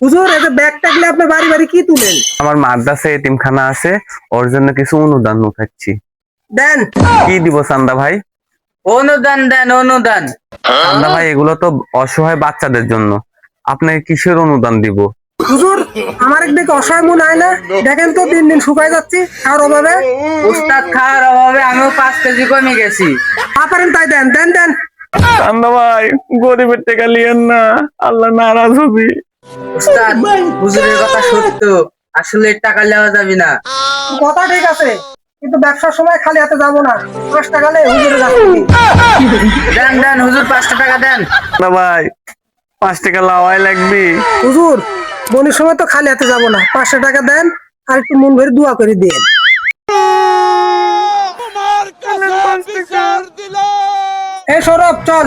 হুজুর এই যে ব্যাগ টাকলে আপনি বাড়ি বাড়ি কি তুলেন? আমার মাদ্রাসায় এতিমখানা আছে, ওর জন্য কিছু অনুদান উঠাচ্ছি। দেন। কি দিব চান্দা ভাই? অনুদান দেন, অনুদান। চান্দা ভাই, এগুলো তো অসহায় বাচ্চাদের জন্য, আপনাকে কিসের অনুদান দিব? হুজুর আমার একদিকে অসহায় মন হয় না, দেখেন তো দিন দিন শুকায় যাচ্ছি খাওয়ার অভাবে। উস্তাদ খাওয়ার অভাবে আমিও 5 কেজি কমে গেছি। পারেন তাই দেন দেন দেন। চান্দা ভাই, গরিবের টাকা লিয়েন না, আল্লাহ নারাজ হবি। উস্তাদ, হুজুরের কথা সত্য, আসলে টাকা নেওয়া যাবে না। কথা ঠিক আছে, কিন্তু ব্যবসার সময় খালি হাতে যাবো না, 5 টাকা নেই হুজুরের কাছ থেকে। দেন দেন হুজুর, 5টা টাকা দেন। চান্দা ভাই, 5 টাকা লাওয়াই লাগবি। হুজুর বনির সময় তো খালি হাতে যাবো না, 500 টাকা দেন আর একটু মন ভরে দোয়া করে দিন। এই সৌরভ চল।